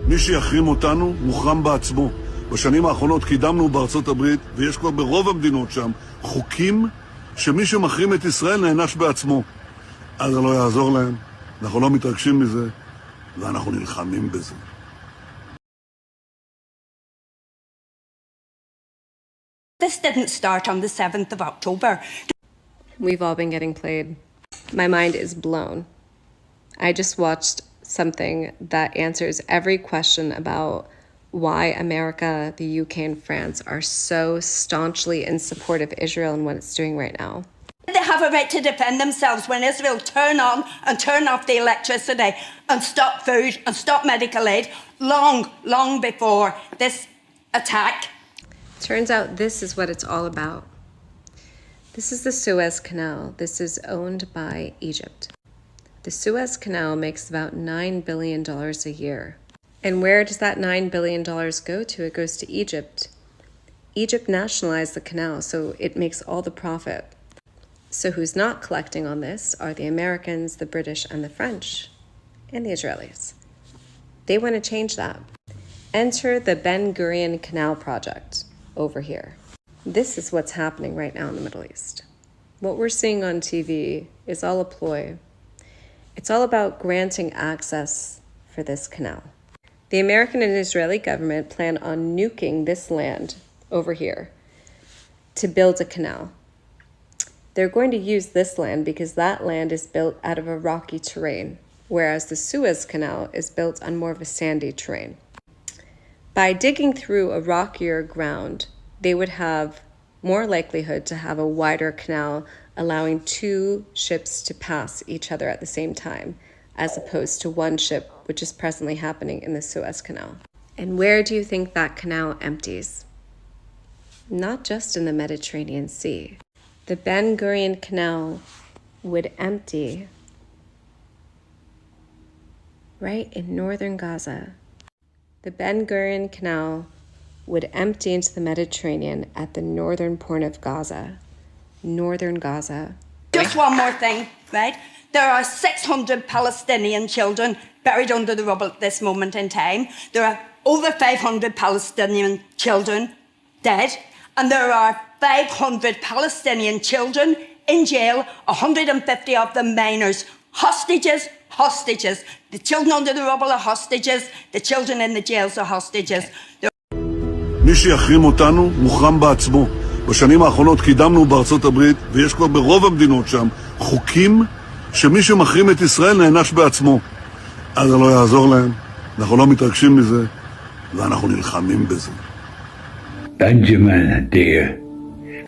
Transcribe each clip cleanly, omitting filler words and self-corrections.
מי שיחרים אותנו מוחרם בעצמו. בשנים האחרונות קידמנו בארצות הברית, ויש כבר ברוב המדינות שם, חוקים שמי שמחרים את ישראל נענש בעצמו. אז זה לא יעזור להם, אנחנו לא מתרגשים מזה, ואנחנו נלחמים בזה. This didn't start on the 7th of October. We've all been getting played. My mind is blown. I just watched something that answers every question about why America, the UK, and France are so staunchly in support of Israel and what it's doing right now. They have a right to defend themselves when Israel turn on and turn off the electricity and stop food and stop medical aid long before this attack. Turns out this is what it's all about. This is the Suez Canal. This is owned by Egypt. The Suez Canal makes about $9 billion a year. And where does that $9 billion go to? It goes to Egypt. Egypt nationalized the canal, so it makes all the profit. So who's not collecting on this are the Americans, the British, and the French, and the Israelis. They want to change that. Enter the Ben Gurion Canal Project over here. This is what's happening right now in the Middle East. What we're seeing on TV is all a ploy. It's all about granting access for this canal. The American and Israeli government plan on nuking this land over here to build a canal. They're going to use this land because that land is built out of a rocky terrain, whereas the Suez Canal is built on more of a sandy terrain. By digging through a rockier ground, they would have more likelihood to have a wider canal, allowing two ships to pass each other at the same time, as opposed to one ship, which is presently happening in the Suez Canal. And where do you think that canal empties? Not just in the Mediterranean Sea. The Ben Gurion Canal would empty right in northern Gaza. The Ben Gurion Canal would empty into the Mediterranean at the northern point of Gaza. Northern Gaza. Just one more thing, right? There are 600 Palestinian children buried under the rubble at this moment in time. There are over 500 Palestinian children dead, and there are 500 Palestinian children in jail, 150 of them minors. Hostages. The children under the rubble are hostages. The children in the jails are hostages. מי שיחרים אותנו מוחרם בעצמו. בשנים האחרונות קידמנו בארצות הברית, ויש כבר ברוב המדינות שם, חוקים שמי שמחרים את ישראל נענש בעצמו. אז זה לא יעזור להם, אנחנו לא מתרגשים מזה, ואנחנו נלחמים בזה. Benjamin, dear,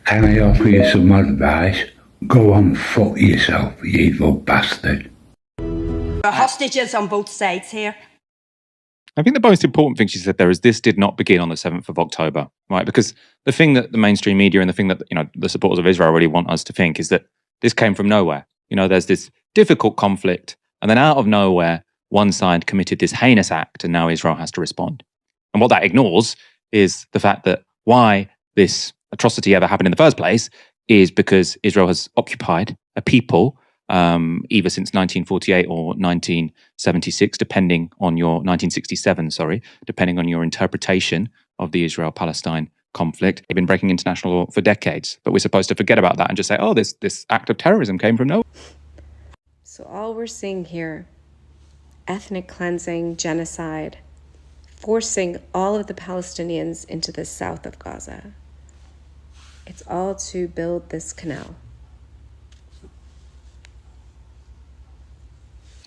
can I offer you some advice? Go on foot yourself, you evil bastard. There are hostages on both sides here. I think the most important thing she said there is this did not begin on the 7th of October, right? Because the thing that the mainstream media and the thing that, the supporters of Israel really want us to think is that this came from nowhere. There's this difficult conflict, and then out of nowhere, one side committed this heinous act, and now Israel has to respond. And what that ignores is the fact that why this atrocity ever happened in the first place is because Israel has occupied a people either since 1948 or 1976, depending on your 1967, depending on your interpretation of the Israel-Palestine conflict. They've been breaking international law for decades, but we're supposed to forget about that and just say, oh, this act of terrorism came from nowhere. So all we're seeing here, ethnic cleansing, genocide, forcing all of the Palestinians into the south of Gaza. It's all to build this canal.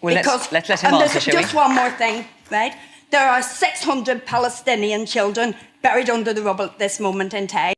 Well, let's let him answer, shall we? Just one more thing, right? There are 600 Palestinian children buried under the rubble at this moment in time.